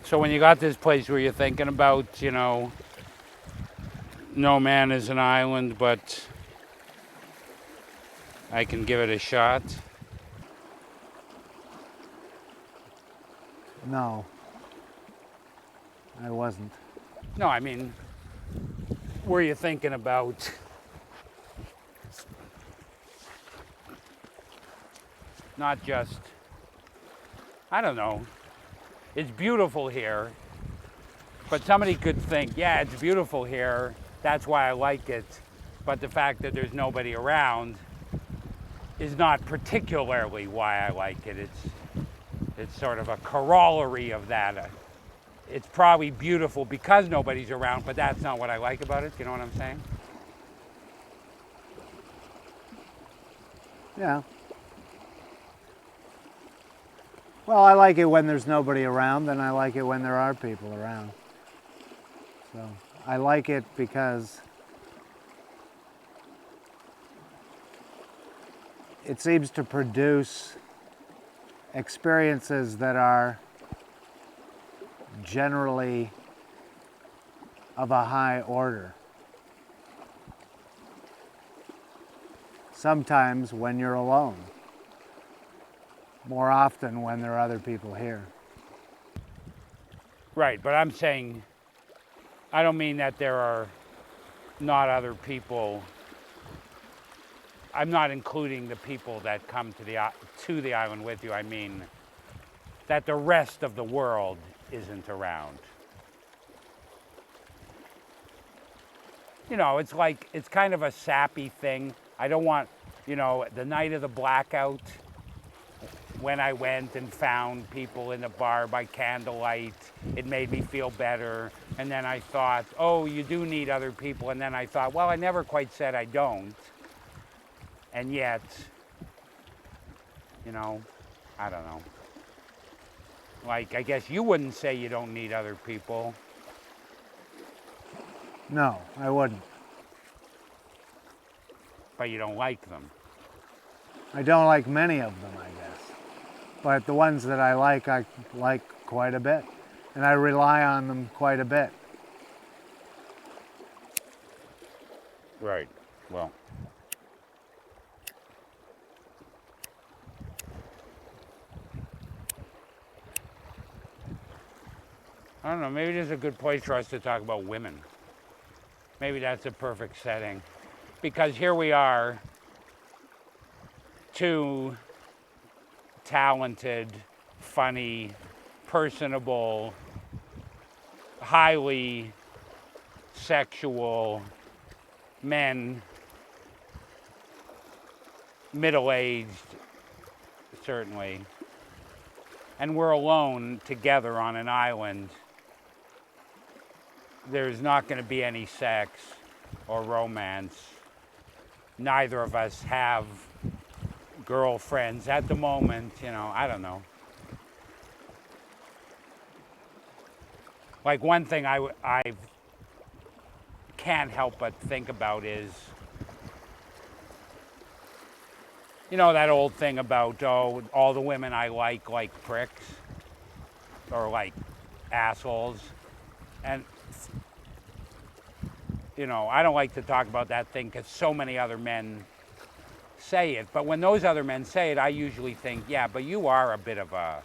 So when you got this place, were you thinking about, no man is an island, but I can give it a shot? No, I wasn't. No, I mean, were you thinking about not just, I don't know, it's beautiful here, but somebody could think, yeah, it's beautiful here, that's why I like it, but the fact that there's nobody around is not particularly why I like it. It's sort of a corollary of that. It's probably beautiful because nobody's around, but that's not what I like about it. You know what I'm saying? Yeah. Well, I like it when there's nobody around, and I like it when there are people around. So I like it because it seems to produce experiences that are generally of a high order. Sometimes when you're alone, more often when there are other people here. Right, but I'm saying, I don't mean that there are not other people. I'm not including the people that come to the island with you. I mean that the rest of the world isn't around. It's kind of a sappy thing. I don't want, the night of the blackout, when I went and found people in the bar by candlelight, it made me feel better. And then I thought, oh, you do need other people. And then I thought, well, I never quite said I don't. And yet, I don't know. Like, I guess you wouldn't say you don't need other people. No, I wouldn't. But you don't like them. I don't like many of them, I guess. But the ones that I like quite a bit. And I rely on them quite a bit. Right. Well. I don't know, maybe this is a good place for us to talk about women. Maybe that's a perfect setting. Because here we are, two talented, funny, personable, highly sexual men, middle-aged, certainly. And we're alone together on an island. There's not going to be any sex or romance. Neither of us have girlfriends at the moment, I don't know. Like one thing I can't help but think about is, that old thing about, oh, all the women I like pricks or like assholes. And, I don't like to talk about that thing because so many other men say it. But when those other men say it, I usually think, yeah, but you are a bit of a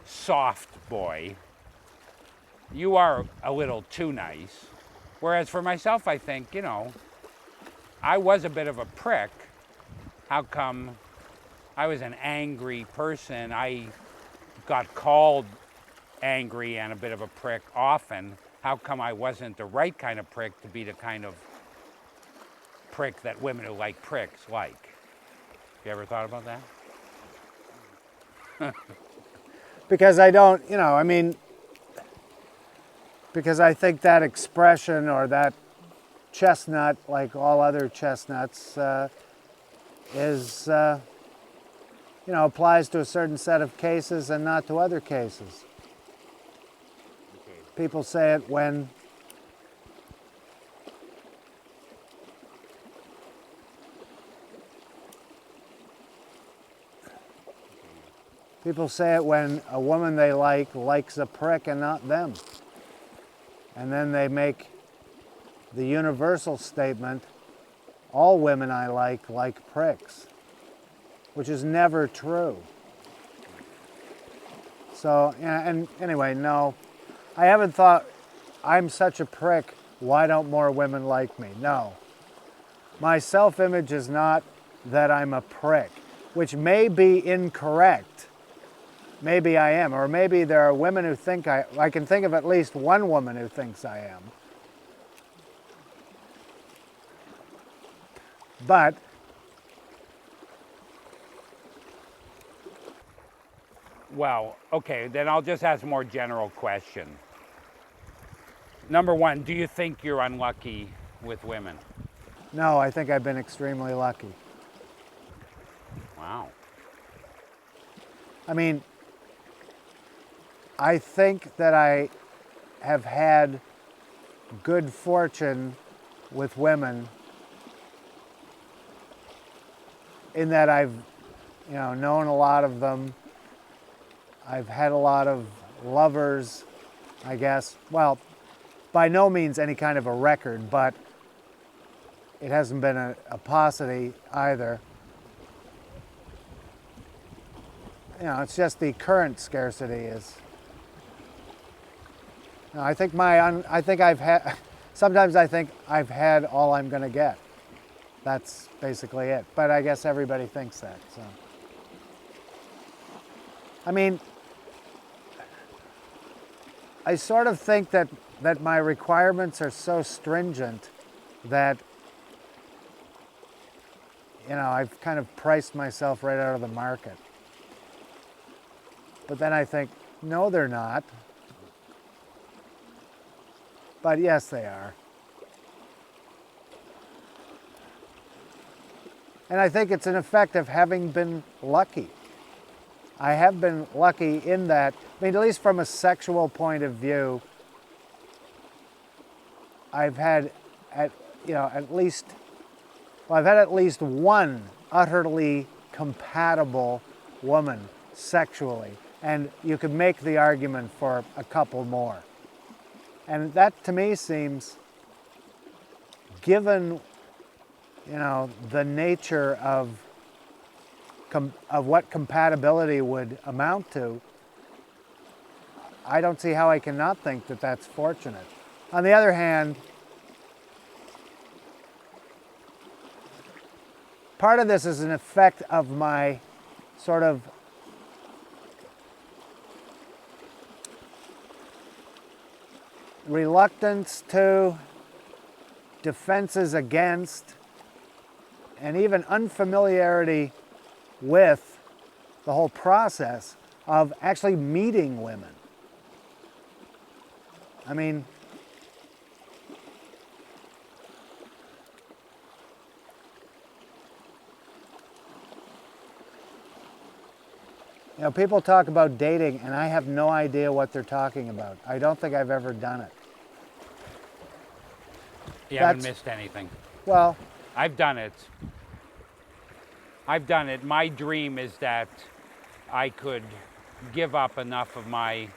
soft boy. You are a little too nice. Whereas for myself, I think, I was a bit of a prick. How come I was an angry person? I got called angry and a bit of a prick often. How come I wasn't the right kind of prick to be the kind of prick that women who like pricks like? You ever thought about that? Because I don't, because I think that expression or that chestnut, like all other chestnuts, is, applies to a certain set of cases and not to other cases. Okay. People say it when People say it when a woman they like likes a prick and not them. And then they make the universal statement, all women I like pricks, which is never true. So, yeah, and anyway, no, I haven't thought, I'm such a prick, why don't more women like me? No. My self-image is not that I'm a prick, which may be incorrect. Maybe I am, or maybe there are women who think I can think of at least one woman who thinks I am. But Well, okay, then I'll just ask a more general question. Number one, do you think you're unlucky with women? no, I think I've been extremely lucky. Wow. I mean, I think that I have had good fortune with women in that I've, known a lot of them. I've had a lot of lovers, I guess. Well, by no means any kind of a record, but it hasn't been a paucity either. It's just the current scarcity is. I think I've had. Sometimes I think I've had all I'm going to get. That's basically it. But I guess everybody thinks that. So, I mean, I sort of think that my requirements are so stringent that, I've kind of priced myself right out of the market. But then I think, no, they're not. But yes, they are. And I think it's an effect of having been lucky. I have been lucky in that, at least from a sexual point of view, I've had at least one utterly compatible woman sexually. And you could make the argument for a couple more. And that to me seems, given, the nature of what compatibility would amount to, I don't see how I cannot think that that's fortunate. On the other hand, part of this is an effect of my sort of reluctance to, defenses against, and even unfamiliarity with the whole process of actually meeting women. I mean, people talk about dating, and I have no idea what they're talking about. I don't think I've ever done it. You haven't missed anything. Well, I've done it. My dream is that I could give up enough of my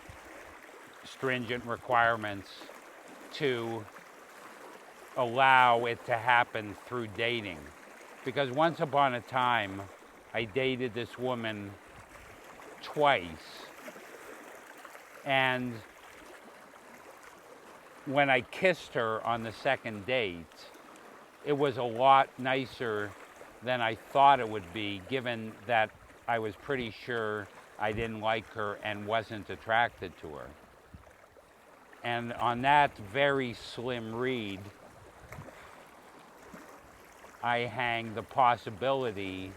stringent requirements to allow it to happen through dating. Because once upon a time, I dated this woman twice, and when I kissed her on the second date, it was a lot nicer than I thought it would be, given that I was pretty sure I didn't like her and wasn't attracted to her. And on that very slim reed, I hang the possibility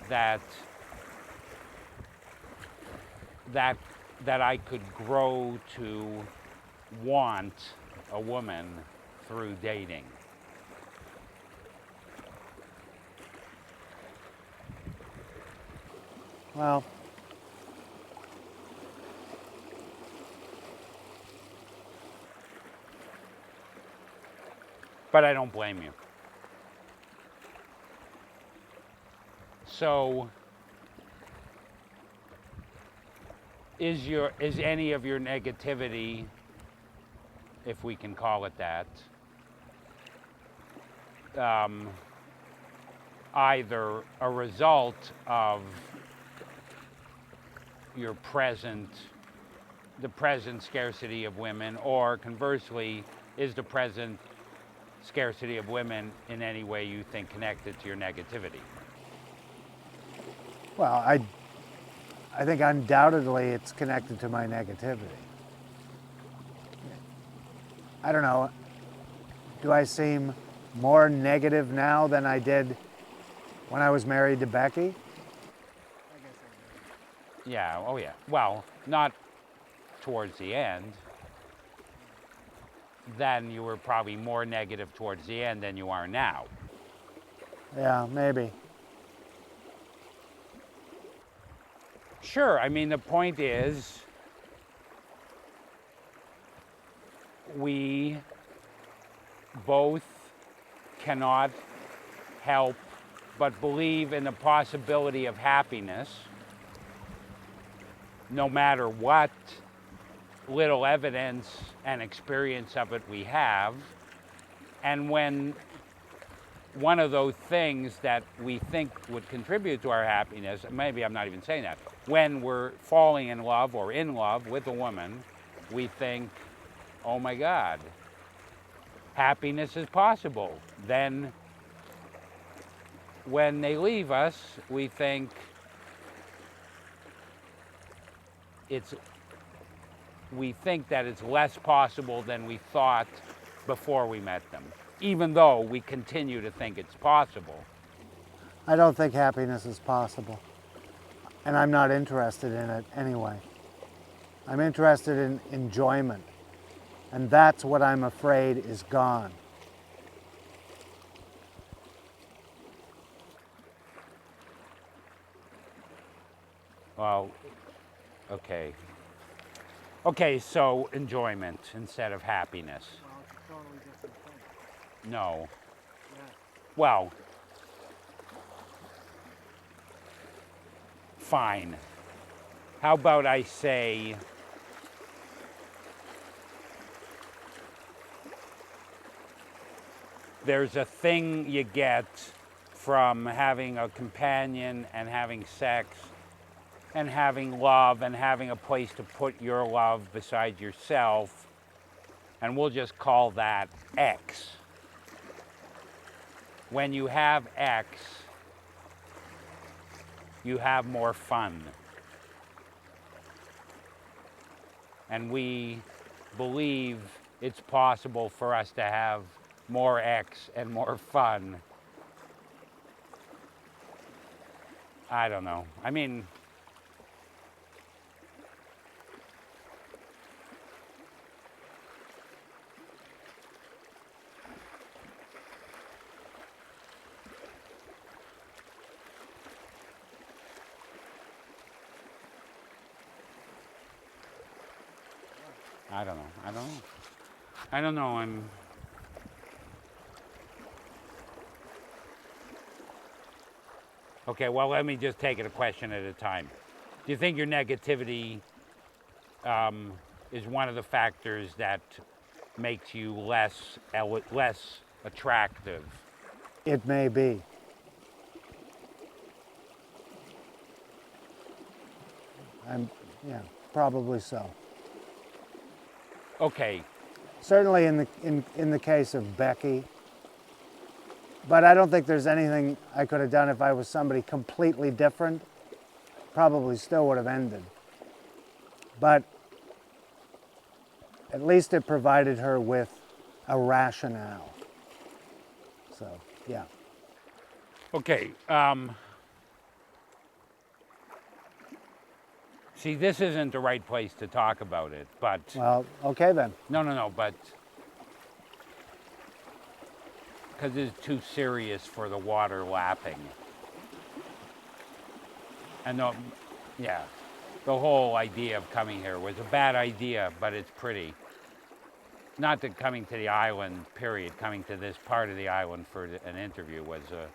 that I could grow to want a woman through dating. well, But I don't blame you. So is any of your negativity, if we can call it that, either a result of your the present scarcity of women, or conversely, is the present scarcity of women in any way you think connected to your negativity? Well, I think undoubtedly it's connected to my negativity. I don't know. Do I seem more negative now than I did when I was married to Becky? Yeah, oh yeah. Well, not towards the end. Then you were probably more negative towards the end than you are now. Yeah, maybe. Sure, I mean, the point is, we both cannot help but believe in the possibility of happiness, no matter what little evidence and experience of it we have. And when one of those things that we think would contribute to our happiness, maybe I'm not even saying that, when we're falling in love or in love with a woman, we think, oh my God, happiness is possible. Then when they leave us, we think that it's less possible than we thought before we met them, even though we continue to think it's possible. I don't think happiness is possible. And I'm not interested in it anyway. I'm interested in enjoyment. And that's what I'm afraid is gone. Well, okay. Okay, so enjoyment instead of happiness. Well, it's a totally different thing. No. Yeah. Well, fine. How about I say, there's a thing you get from having a companion and having sex and having love and having a place to put your love beside yourself, and we'll just call that X. When you have X, you have more fun. And we believe it's possible for us to have more X and more fun. I don't know. I mean, I don't know. Okay, well, let me just take it a question at a time. Do you think your negativity is one of the factors that makes you less attractive? It may be. Yeah, probably so. Okay. Certainly in the case of Becky. But I don't think there's anything I could have done if I was somebody completely different. Probably still would have ended. But at least it provided her with a rationale. So, yeah. Okay. See, this isn't the right place to talk about it, but... Well, okay then. No, but... Because it's too serious for the water lapping. And the whole idea of coming here was a bad idea, but it's pretty. Not that coming to the island, period, coming to this part of the island for an interview was a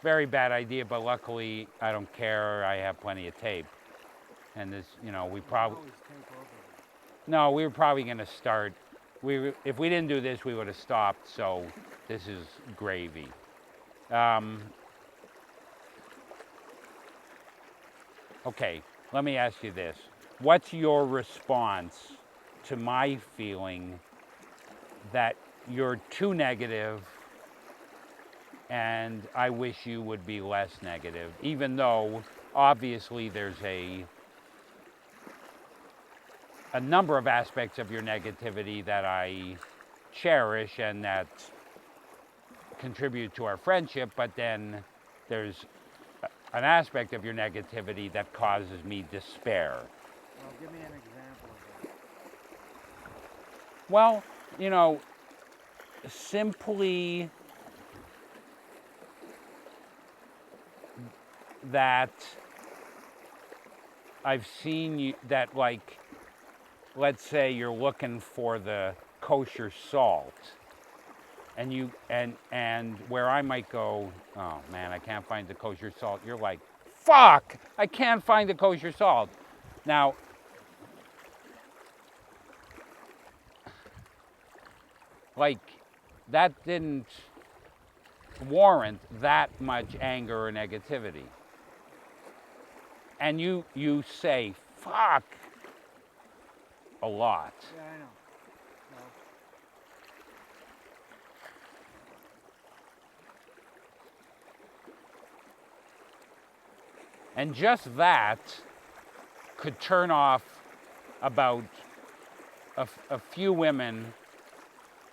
very bad idea, but luckily I don't care, I have plenty of tape. And this, we probably, no, we were probably going to start, if we didn't do this, we would have stopped, so this is gravy. Okay, let me ask you this. What's your response to my feeling that you're too negative and I wish you would be less negative, even though obviously there's a number of aspects of your negativity that I cherish and that contribute to our friendship, but then there's an aspect of your negativity that causes me despair. Well, give me an example of that. Well, simply that I've seen you, that like, let's say you're looking for the kosher salt, and you and where I might go, oh man, I can't find the kosher salt. You're like, fuck, I can't find the kosher salt. Now, like, that didn't warrant that much anger or negativity. And you say, fuck, a lot. Yeah, I know. No. And just that could turn off about a few women,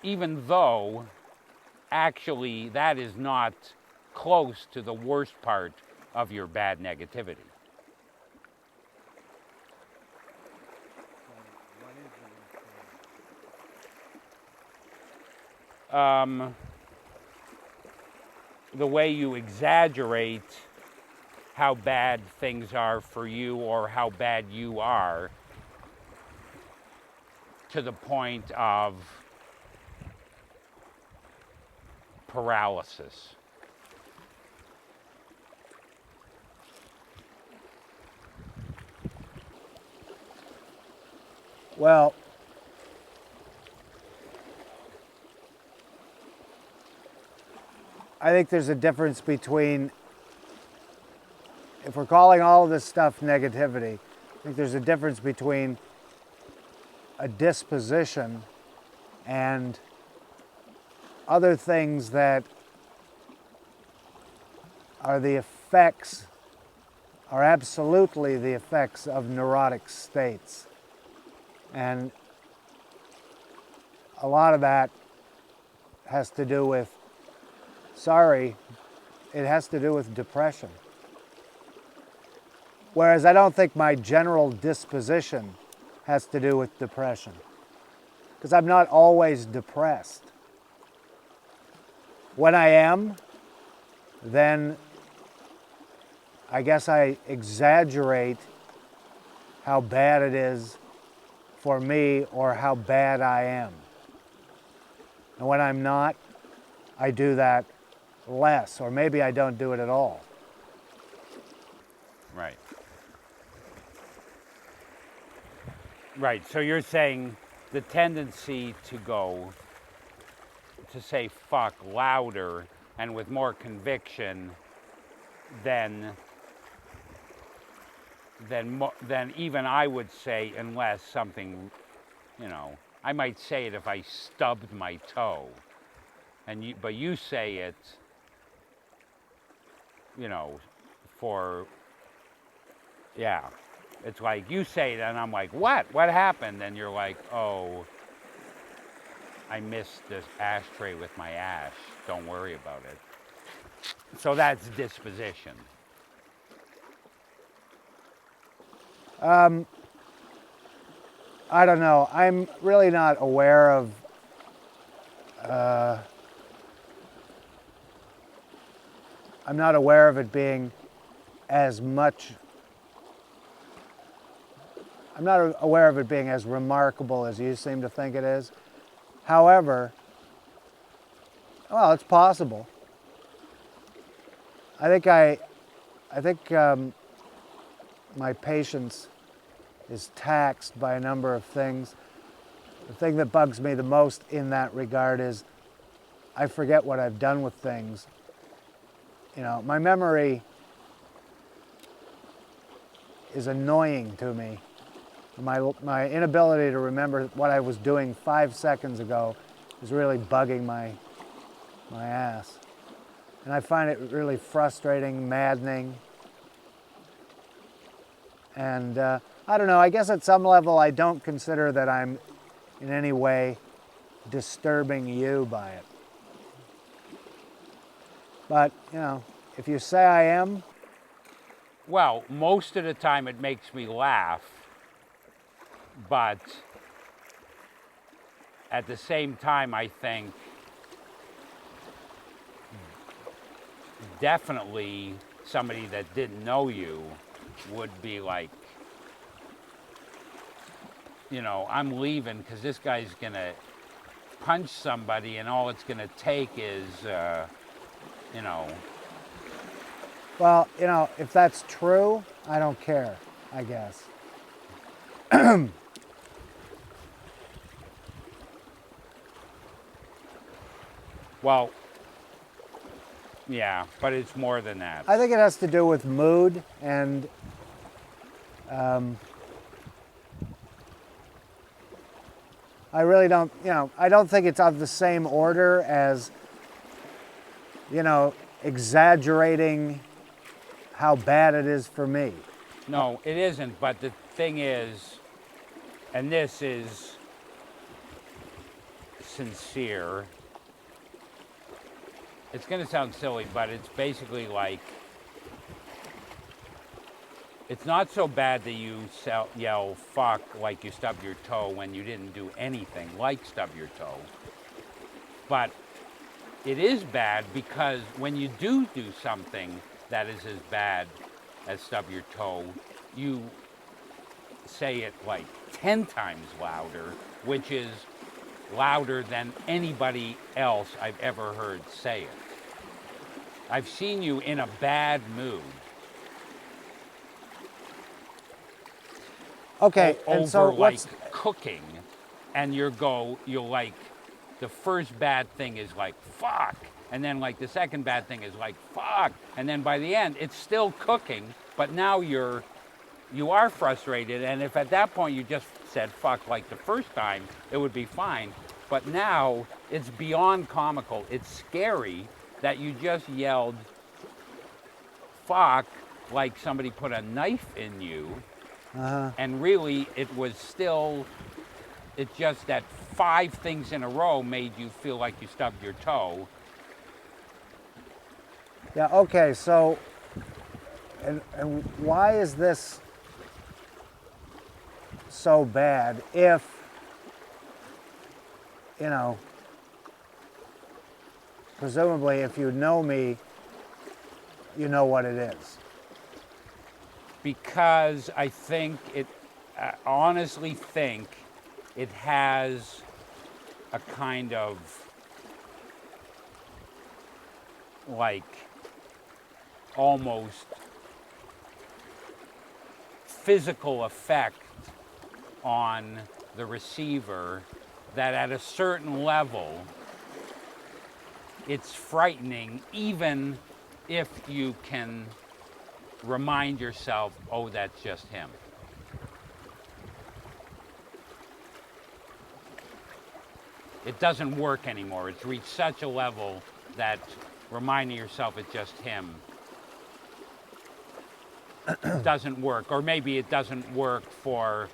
even though actually that is not close to the worst part of your bad negativity. The way you exaggerate how bad things are for you or how bad you are to the point of paralysis. Well, I think there's a difference between, if we're calling all of this stuff negativity, I think there's a difference between a disposition and other things that are the effects, are absolutely the effects of neurotic states. And a lot of that has to do with, it has to do with depression. Whereas I don't think my general disposition has to do with depression, because I'm not always depressed. When I am, then I guess I exaggerate how bad it is for me or how bad I am. And when I'm not, I do that less, or maybe I don't do it at all. Right. Right, so you're saying the tendency to say fuck louder and with more conviction than even I would say, unless something, I might say it if I stubbed my toe, but you say it, for, yeah. It's like you say it and I'm like, what? What happened? And you're like, oh, I missed this ashtray with my ash. Don't worry about it. So that's disposition. I don't know. I'm really not aware of I'm not aware of it being as much. I'm not aware of it being as remarkable as you seem to think it is. However, well, it's possible. I think my patience is taxed by a number of things. The thing that bugs me the most in that regard is I forget what I've done with things. You know, my memory is annoying to me. My inability to remember what I was doing 5 seconds ago is really bugging my ass. And I find it really frustrating, maddening. And I don't know, I guess at some level I don't consider that I'm in any way disturbing you by it. But, you know, if you say I am, Well, most of the time it makes me laugh, but at the same time I think definitely somebody that didn't know you would be like, you know, I'm leaving because this guy's gonna punch somebody and all it's gonna take is, you know. well, you know, if that's true, I don't care, I guess. Well, yeah, but it's more than that. I think it has to do with mood and I really don't, you know, I don't think it's of the same order as, you know, exaggerating how bad it is for me. No, it isn't, but the thing is, and this is sincere, it's going to sound silly, but it's basically like, it's not so bad that you yell fuck like you stubbed your toe when you didn't do anything like stub your toe. But it is bad because when you do something that is as bad as stub your toe, you say it like 10 times louder, which is louder than anybody else I've ever heard say it. I've seen you in a bad mood. Okay, and Over so like what's, cooking, and you'll like, the first bad thing is like fuck, and then like the second bad thing is like fuck, and then by the end it's still cooking, but now you are frustrated, and if at that point you just said fuck like the first time, it would be fine. But now it's beyond comical. It's scary that you just yelled fuck like somebody put a knife in you. And really, it was still, it's just that 5 things in a row made you feel like you stubbed your toe. yeah, okay, so, and why is this so bad if, you know, presumably if you know me, you know what it is. Because I think honestly think it has a kind of like almost physical effect on the receiver that at a certain level it's frightening, even if you can remind yourself, oh, that's just him. It doesn't work anymore. It's reached such a level that reminding yourself it's just him doesn't work. Or maybe it doesn't work for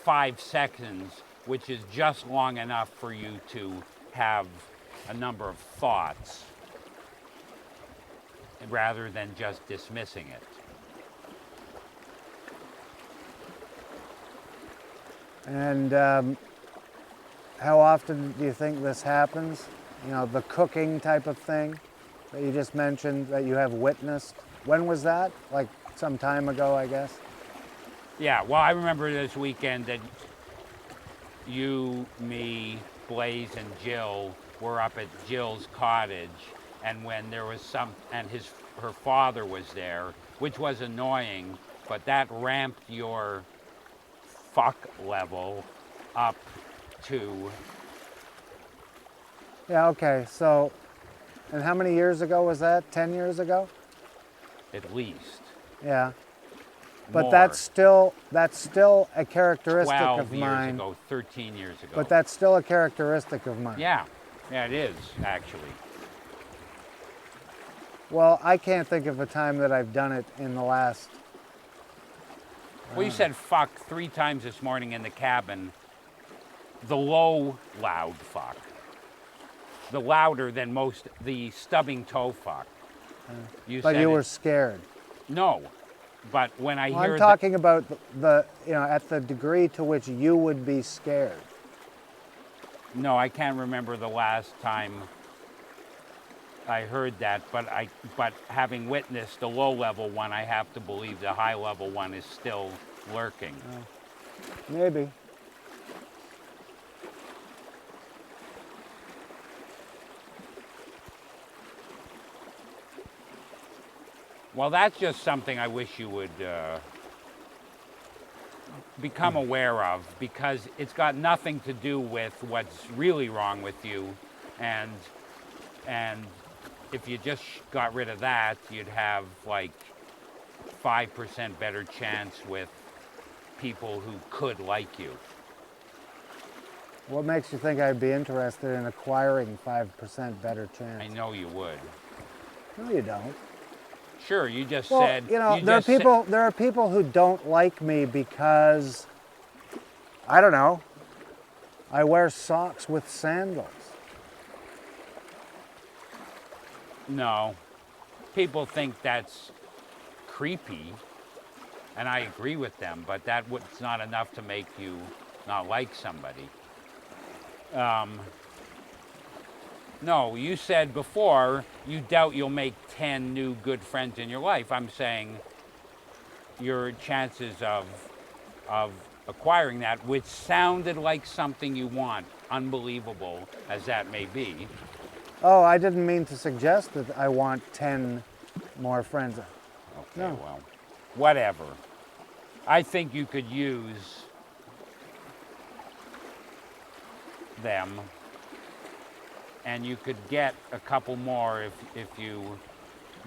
5 seconds, which is just long enough for you to have a number of thoughts, rather than just dismissing it. And how often do you think this happens? You know, the cooking type of thing that you just mentioned that you have witnessed. When was that? Like some time ago, I guess? Yeah, well, I remember this weekend that you, me, Blaze, and Jill were up at Jill's cottage, and when there was her father was there, which was annoying but that ramped your fuck level up to, Yeah, okay, so, and how many years ago was that? 10 years ago? at least, Yeah. But more. that's still a characteristic 12 of years mine. ago, 13 years ago. But that's still a characteristic of mine. Yeah, it is, actually. Well, I can't think of a time that I've done it in the last. Well, you said fuck 3 times this morning in the cabin. The low, loud fuck. The louder than most, the stubbing toe fuck. But you were scared. No, but when I Well, hear I'm talking about the at the degree to which you would be scared. No, I can't remember the last time I heard that, but having witnessed the low level one, I have to believe the high level one is still lurking. Maybe. Well, that's just something I wish you would become aware of, because it's got nothing to do with what's really wrong with you, and if you just got rid of that, you'd have like 5% better chance with people who could like you. What makes you think I'd be interested in acquiring 5% better chance? I know you would. No, you don't. Sure, you just Well, said. there are just people. There are people who don't like me because, I don't know, I wear socks with sandals. No, people think that's creepy, and I agree with them, but it's not enough to make you not like somebody. No, you said before you doubt you'll make 10 new good friends in your life. I'm saying your chances of acquiring that, which sounded like something you want, unbelievable as that may be. Oh, I didn't mean to suggest that I want 10 more friends. Okay, No. well, whatever. I think you could use them, and you could get a couple more if you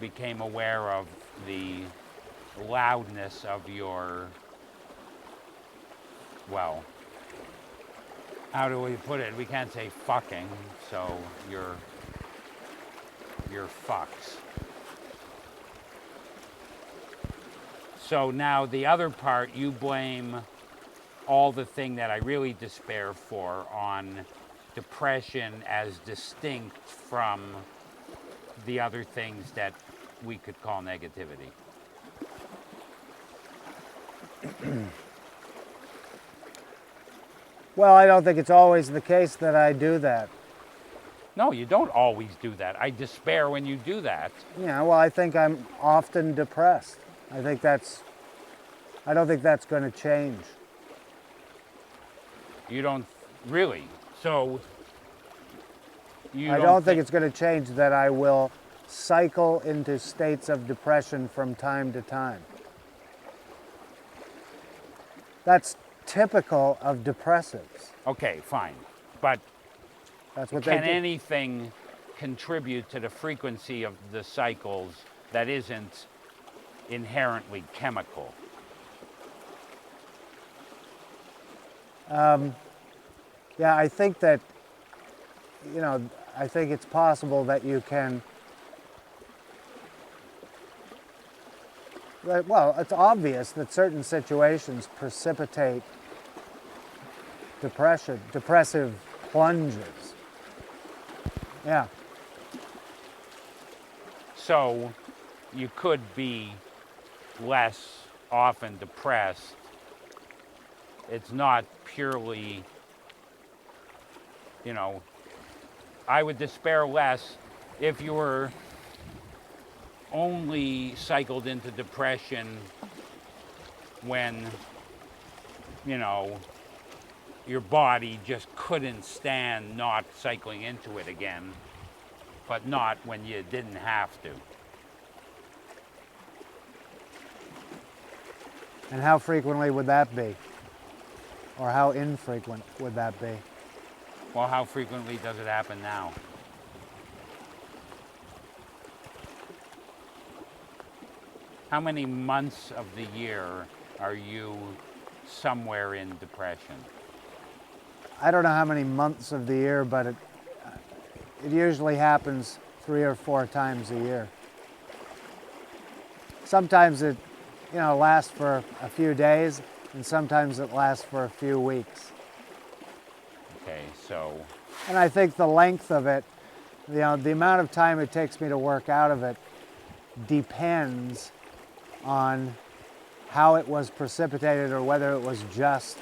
became aware of the loudness of your, well, how do we put it? We can't say fucking, so your fucks. So now the other part, you blame all the thing that I really despair for on depression as distinct from the other things that we could call negativity. Well, I don't think it's always the case that I do that. No, you don't always do that. I despair when you do that. Yeah, well, I think I'm often depressed. I don't think that's going to change. You don't really. So you I don't think it's going to change that I will cycle into states of depression from time to time. That's typical of depressives. Okay, fine. But That's what can they do. anything contribute to the frequency of the cycles that isn't inherently chemical? Yeah, I think that, I think it's possible that you can, well, it's obvious that certain situations precipitate depressive plunges. Yeah. So you could be less often depressed. It's not purely, I would despair less if you were only cycled into depression when, your body just couldn't stand not cycling into it again, but not when you didn't have to. And how frequently would that be? Or how infrequent would that be? Well, how frequently does it happen now? How many months of the year are you somewhere in depression? I don't know how many months of the year, but it usually happens 3 or 4 times a year. Sometimes it, lasts for a few days, and sometimes it lasts for a few weeks. Okay, so... And I think the length of it, the amount of time it takes me to work out of it depends on how it was precipitated or whether it was just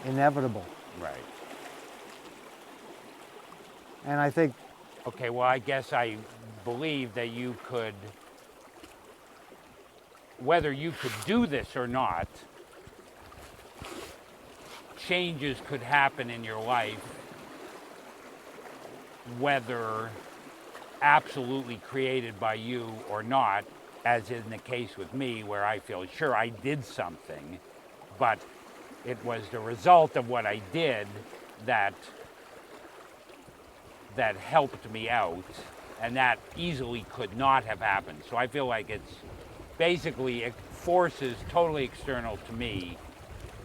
inevitable. Right. And I think... Okay, well, I guess I believe that you could, whether you could do this or not, changes could happen in your life, whether absolutely created by you or not, as in the case with me, where I feel, sure, I did something, but it was the result of what I did that helped me out, and that easily could not have happened. So I feel like it's basically forces totally external to me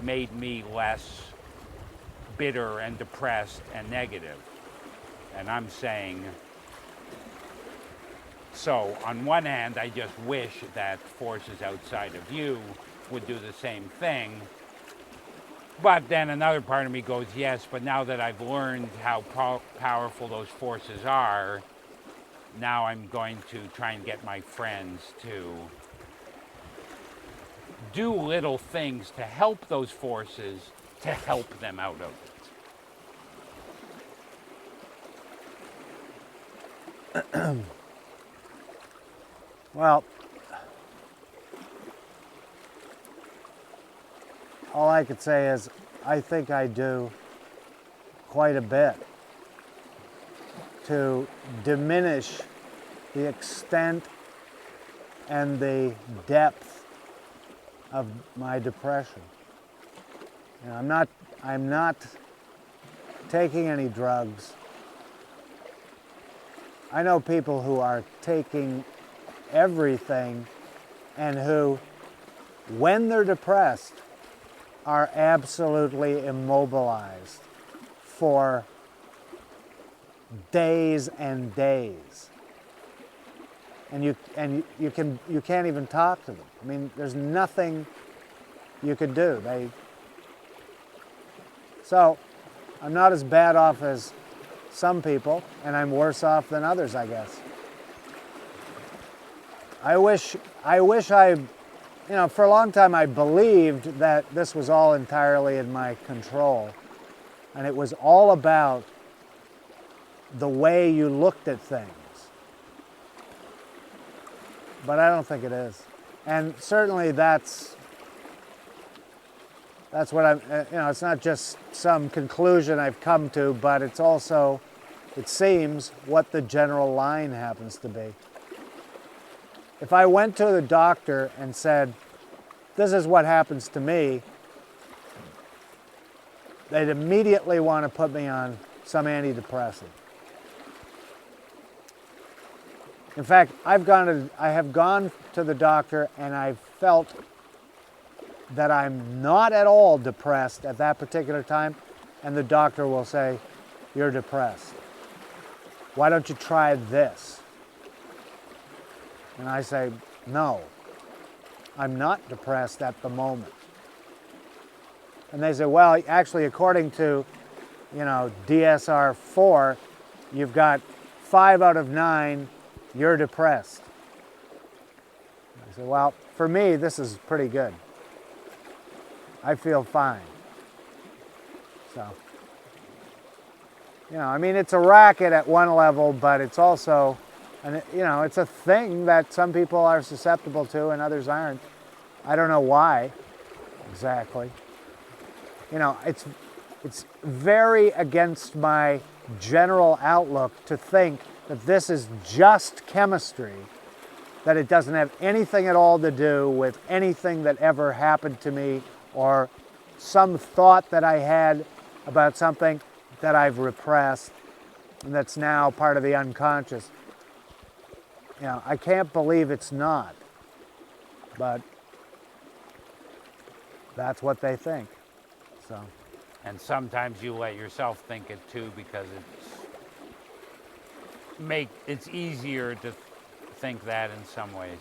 made me less bitter and depressed and negative. And I'm saying, so on one hand, I just wish that forces outside of you would do the same thing. But then another part of me goes, yes, but now that I've learned how powerful those forces are, now I'm going to try and get my friends to do little things to help those forces, to help them out of it. Well, all I could say is I think I do quite a bit to diminish the extent and the depth of my depression. I'm not taking any drugs. I know people who are taking everything and who, when they're depressed, are absolutely immobilized for days and days. And you can't even talk to them. I mean, there's nothing you could do. So I'm not as bad off as some people, and I'm worse off than others, I guess. I wish for a long time I believed that this was all entirely in my control, and it was all about the way you looked at things. But I don't think it is. And certainly that's what I'm, it's not just some conclusion I've come to, but it's also, it seems, what the general line happens to be. If I went to the doctor and said, this is what happens to me, they'd immediately want to put me on some antidepressant. In fact, I have gone to the doctor and I've felt that I'm not at all depressed at that particular time, and the doctor will say, you're depressed. Why don't you try this? And I say, no, I'm not depressed at the moment. And they say, well, actually, according to, DSR-4, you've got 5 out of 9, you're depressed. I say, well, for me, this is pretty good. I feel fine. So, it's a racket at one level, but it's also, it's a thing that some people are susceptible to and others aren't. I don't know why exactly. It's very against my general outlook to think that this is just chemistry that it doesn't have anything at all to do with anything that ever happened to me or some thought that I had about something that I've repressed and that's now part of the unconscious. You know, I can't believe it's not, but that's what they think. So, And sometimes you let yourself think it too, because it's easier to think that in some ways.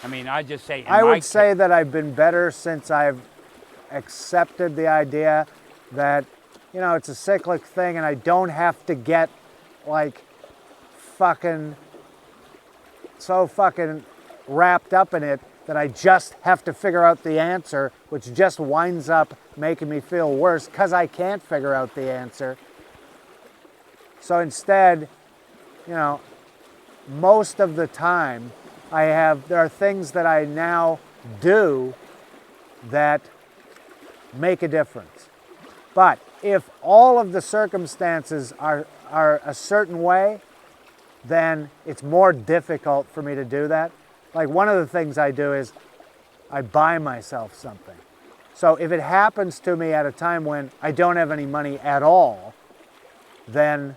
I mean, I just say I would say that I've been better since I've accepted the idea that, you know, it's a cyclic thing and I don't have to get like so fucking wrapped up in it that I just have to figure out the answer, which just winds up making me feel worse because I can't figure out the answer. So instead, you know, most of the time there are things that I now do that make a difference. But if all of the circumstances are a certain way, then it's more difficult for me to do that. Like one of the things I do is I buy myself something. So if it happens to me at a time when I don't have any money at all, then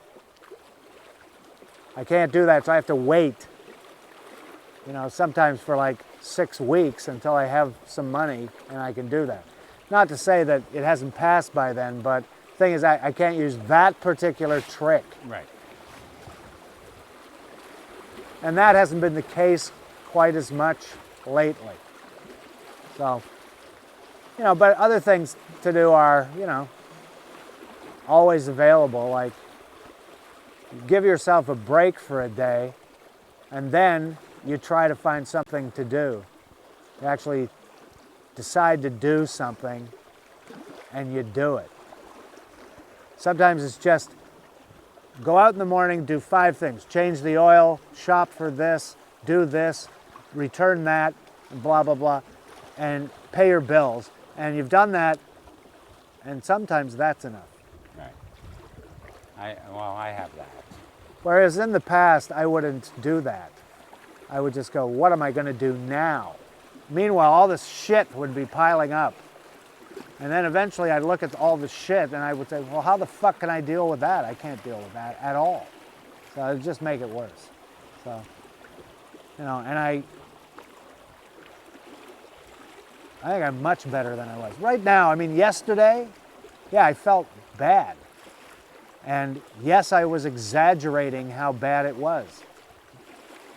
I can't do that, so I have to wait, you know, sometimes for like 6 weeks until I have some money and I can do that. Not to say that it hasn't passed by then, but the thing is I can't use that particular trick. Right. And that hasn't been the case quite as much lately. So, you know, but other things to do are, you know, always available. Like, give yourself a break for a day, and then you try to find something to do. You actually decide to do something, and you do it. Sometimes it's just go out in the morning, do 5 things. Change the oil, shop for this, do this, return that, and blah, blah, blah, and pay your bills. And you've done that, and sometimes that's enough. Right. I have that. Whereas in the past, I wouldn't do that. I would just go, what am I going to do now? Meanwhile, all this shit would be piling up. And then eventually I'd look at all the shit and I would say, well, how the fuck can I deal with that? I can't deal with that at all. So it would just make it worse. So, you know, and I think I'm much better than I was. Right now, I mean, yesterday, yeah, I felt bad. And yes, I was exaggerating how bad it was.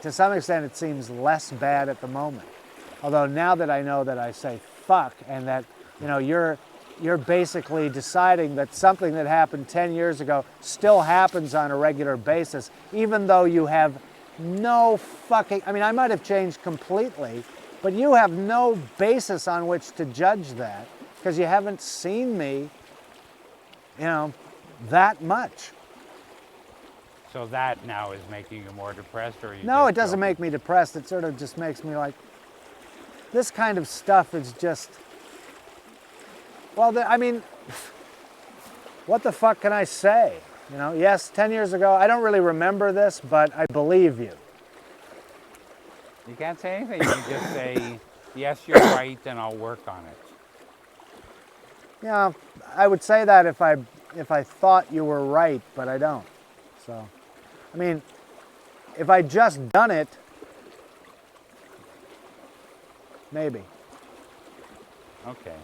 To some extent, it seems less bad at the moment. Although now that I know that I say fuck and that, you know, you're basically deciding that something that happened 10 years ago still happens on a regular basis, even though you have no fucking, I mean, I might have changed completely, but you have no basis on which to judge that because you haven't seen me, you know, that much. So that now is making you more depressed, or you? No, it doesn't make me depressed. It sort of just makes me like, this kind of stuff is just, well, I mean, what the fuck can I say? You know, yes, 10 years ago, I don't really remember this, but I believe you. You can't say anything. You can just say, yes, you're right, and I'll work on it. Yeah, I would say that if I thought you were right, but I don't. So, I mean, if I'd just done it, maybe. Okay.